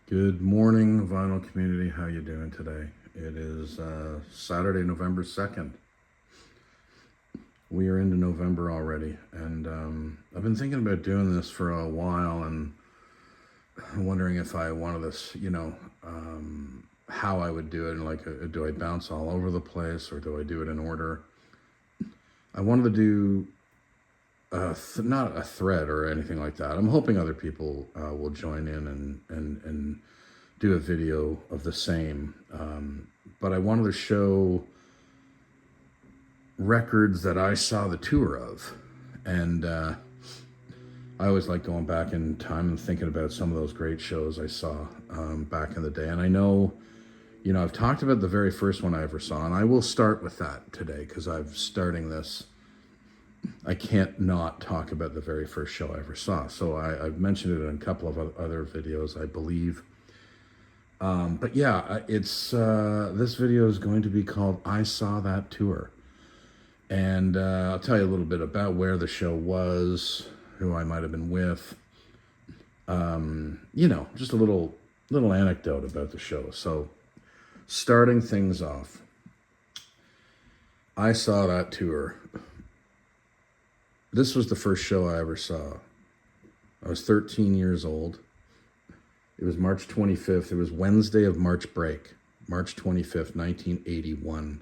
Good morning, vinyl community. How you doing today? It is Saturday, November 2nd. We are into November already, and I've been thinking about doing this for a while and wondering if I wanted this, how I would do it. And do I bounce all over the place or do I do it in order? I wanted to do not a thread or anything like that. I'm hoping other people will join in and do a video of the same. But I wanted to show records that I saw the tour of. And I always like going back in time and thinking about some of those great shows I saw back in the day. And I know, I've talked about the very first one I ever saw, and I will start with that today because I'm starting this. I can't not talk about the very first show I ever saw. So I've mentioned it in a couple of other videos, I believe. But yeah, it's this video is going to be called I Saw That Tour. And I'll tell you a little bit about where the show was, who I might have been with. Just a little anecdote about the show. So starting things off, I Saw That Tour. This was the first show I ever saw. I was 13 years old. It was March 25th. It was Wednesday of March break, March 25th, 1981.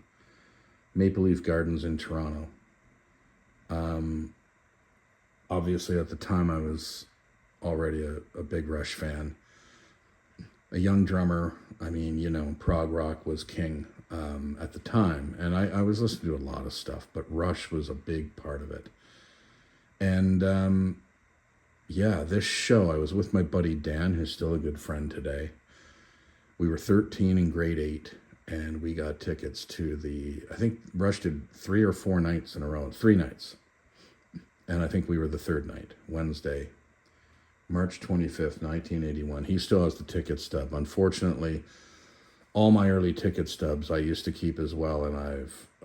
Maple Leaf Gardens in Toronto. Obviously, at the time, I was already a big Rush fan. A young drummer. Prog rock was king at the time. And I was listening to a lot of stuff, but Rush was a big part of it. And this show, I was with my buddy Dan, who's still a good friend today. We were 13 in grade 8, and we got tickets to I think Rush did 3 or 4 nights in a row, 3 nights. And I think we were the third night, Wednesday, March 25th, 1981. He still has the ticket stub. Unfortunately, all my early ticket stubs I used to keep as well, and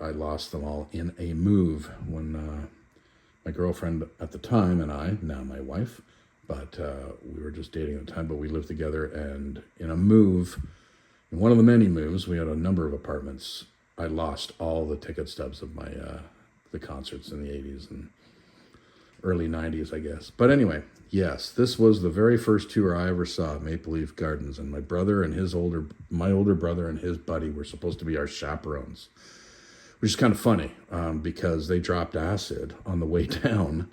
I lost them all in a move when my girlfriend at the time and I, now my wife, but we were just dating at the time, but we lived together, and in one of the many moves, we had a number of apartments. I lost all the ticket stubs of my the concerts in the 80s and early 90s, I guess. But anyway, yes, this was the very first tour I ever saw at Maple Leaf Gardens, and my older brother and his buddy were supposed to be our chaperones. Which is kind of funny because they dropped acid on the way down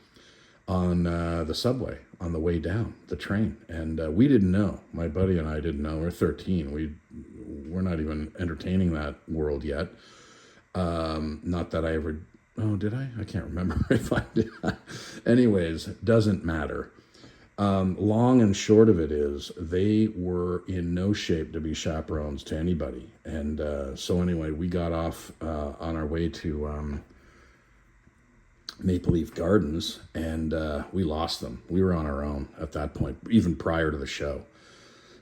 on the subway, on the way down the train. And we didn't know. My buddy and I didn't know. We're 13. We're not even entertaining that world yet. Not that I ever... Oh, did I? I can't remember if I did. Anyways, doesn't matter. Long and short of it is they were in no shape to be chaperones to anybody. And so anyway, we got off on our way to Maple Leaf Gardens, and we lost them. We were on our own at that point, even prior to the show.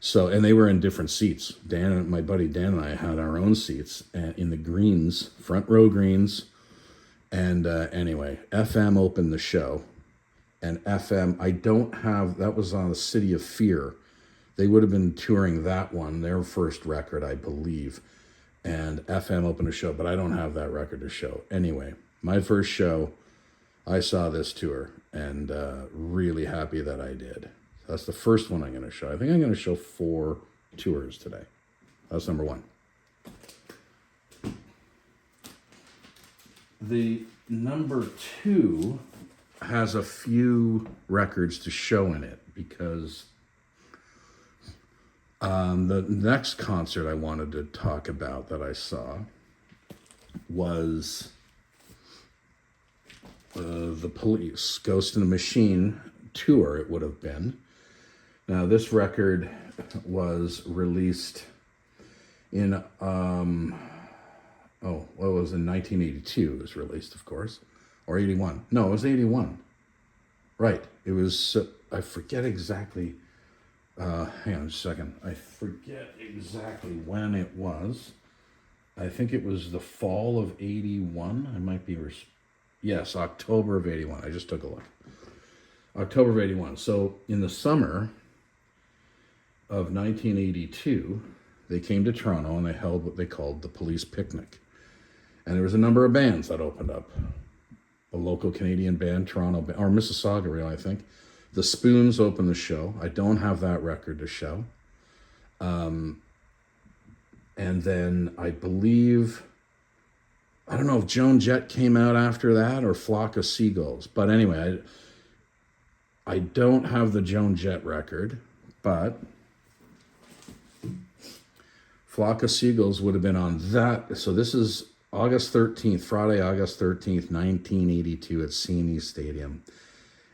So, and they were in different seats. My buddy Dan and I had our own seats in the greens, front row greens. And anyway, FM opened the show. And FM, that was on the City of Fear. They would have been touring that one, their first record, I believe. And FM opened a show, but I don't have that record to show. Anyway, my first show, I saw this tour, and really happy that I did. That's the first one I'm going to show. I think I'm going to show 4 tours today. That's number 1. The number 2 has a few records to show in it because the next concert I wanted to talk about that I saw was the Police, Ghost in the Machine tour, it would have been. Now, this record was released in, it was in 1982, it was released, of course. Or 81. No, it was 81. Right. It was, I forget exactly, hang on just a second. I forget exactly when it was. I think it was the fall of 81. I might be, yes, October of 81. I just took a look. October of 81. So in the summer, of 1982, they came to Toronto and they held what they called the Police Picnic. And there was a number of bands that opened up. A local Canadian band, Toronto, or Mississauga, really, I think. The Spoons opened the show. I don't have that record to show. And then I believe, I don't know if Joan Jett came out after that or Flock of Seagulls. But anyway, I don't have the Joan Jett record, but Flock of Seagulls would have been on that. So this is August 13th, Friday, August 13th, 1982 at CNE Stadium.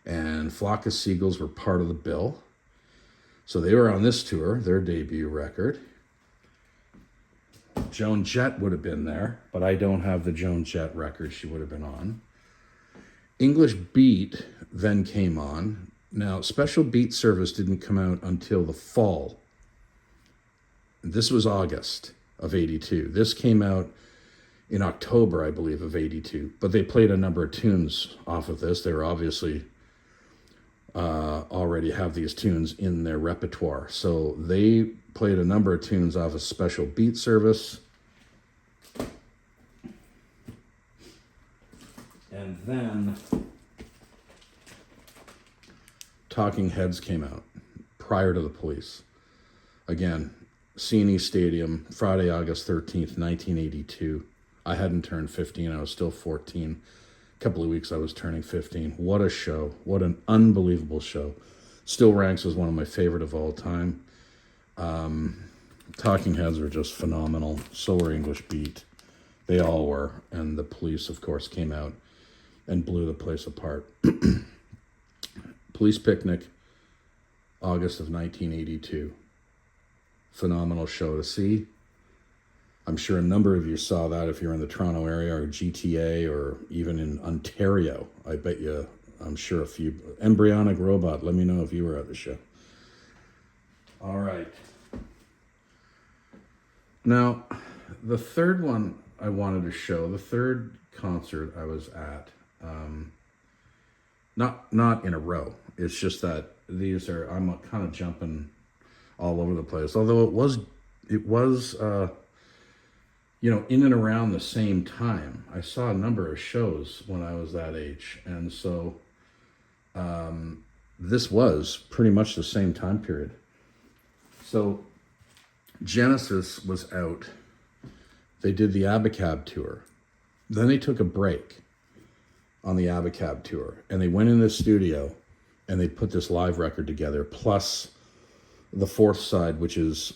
And Flock of Seagulls were part of the bill. So they were on this tour, their debut record. Joan Jett would have been there, but I don't have the Joan Jett record she would have been on. English Beat then came on. Now, Special Beat Service didn't come out until the fall. This was August of 82. This came out in October, I believe, of 82. But they played a number of tunes off of this. They were obviously already have these tunes in their repertoire. So they played a number of tunes off of Special Beat Service. And then Talking Heads came out prior to the Police. Again, CNE Stadium, Friday, August 13th, 1982. I hadn't turned 15. I was still 14. A couple of weeks I was turning 15. What a show. What an unbelievable show. Still ranks as one of my favorite of all time. Talking Heads were just phenomenal. So were English Beat. They all were. And the Police, of course, came out and blew the place apart. Police Picnic, August of 1982. Phenomenal show to see. I'm sure a number of you saw that if you're in the Toronto area or GTA or even in Ontario. I bet you, I'm sure a few. Embryonic Robot, let me know if you were at the show. All right. Now, the third one I wanted to show, the third concert I was at, not in a row. It's just that these are, I'm kind of jumping all over the place. Although it was in and around the same time. I saw a number of shows when I was that age. And so this was pretty much the same time period. So Genesis was out. They did the Abacab tour. Then they took a break on the Abacab tour. And they went in the studio and they put this live record together, plus the fourth side, which is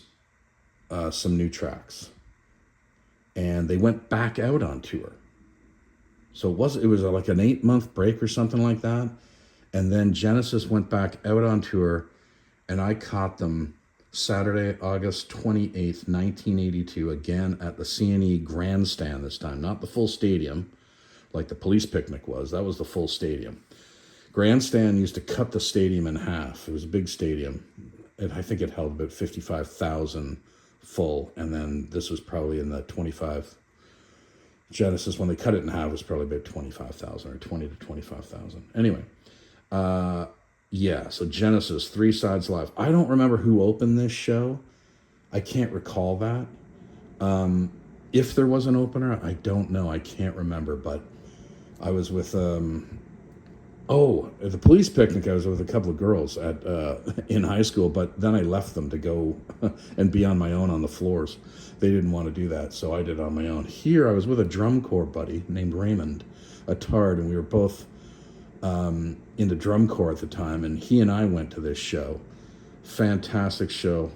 some new tracks. And they went back out on tour. So it was like an 8-month break or something like that. And then Genesis went back out on tour, and I caught them Saturday, August 28th, 1982, again at the CNE Grandstand this time. Not the full stadium, like the Police Picnic was. That was the full stadium. Grandstand used to cut the stadium in half. It was a big stadium. I think it held about 55,000 full, and then this was probably in the 25. Genesis, when they cut it in half, was probably about 25,000 or 20 to 25,000. Anyway, so Genesis, 3 sides live. I don't remember who opened this show. I can't recall that. If there was an opener, I don't know. I can't remember, but I was with at the Police Picnic, I was with a couple of girls in high school, but then I left them to go and be on my own on the floors. They didn't want to do that, so I did it on my own. Here, I was with a drum corps buddy named Raymond, a tard, and we were both into drum corps at the time, and he and I went to this show. Fantastic show.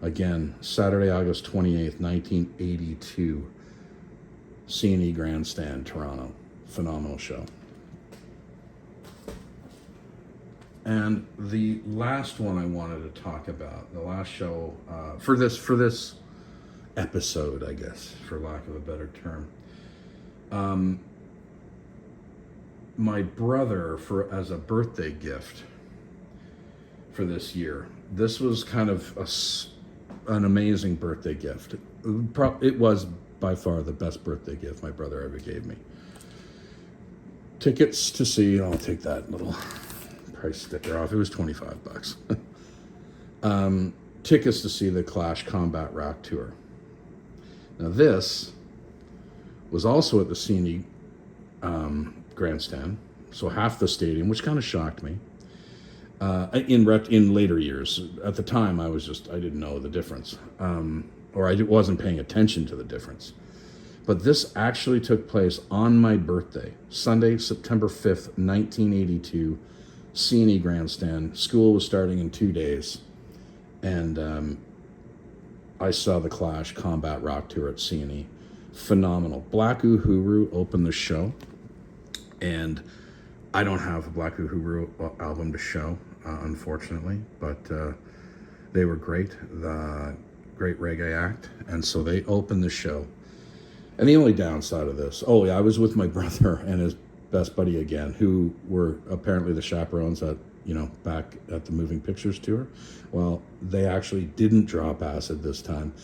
Again, Saturday, August 28th, 1982, CNE Grandstand, Toronto. Phenomenal show. And the last one I wanted to talk about, the last show for this episode, I guess, for lack of a better term, my brother, as a birthday gift for this year, this was kind of an amazing birthday gift. It was by far the best birthday gift my brother ever gave me. Tickets to see, I'll take that little price sticker off. It was $25. tickets to see the Clash Combat Rock Tour. Now this was also at the CNE grandstand, so half the stadium, which kind of shocked me. In later years, at the time, I didn't know the difference, or I wasn't paying attention to the difference. But this actually took place on my birthday, Sunday, September 5th, 1982, CNE grandstand. School was starting in 2 days, and I saw the Clash Combat Rock Tour at CNE. Phenomenal. Black Uhuru opened the show, and I don't have a Black Uhuru album to show, unfortunately, but they were great, the great reggae act, and so they opened the show. And the only downside of this, I was with my brother and his best buddy again, who were apparently the chaperones at, back at the Moving Pictures tour. Well, they actually didn't drop acid this time,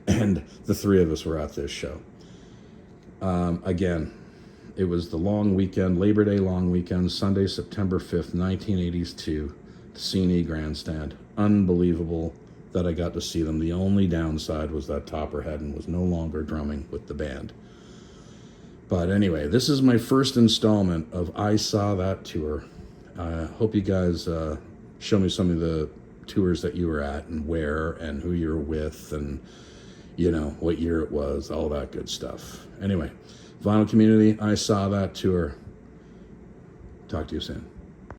and the three of us were at this show. Again, it was the long weekend, Labor Day long weekend, Sunday, September 5th, 1982, the CNE grandstand. Unbelievable that I got to see them. The only downside was that Topper Headon was no longer drumming with the band. But anyway, this is my first installment of I Saw That Tour. I hope you guys show me some of the tours that you were at and where and who you were with and, what year it was, all that good stuff. Anyway, Vinyl Community, I Saw That Tour. Talk to you soon.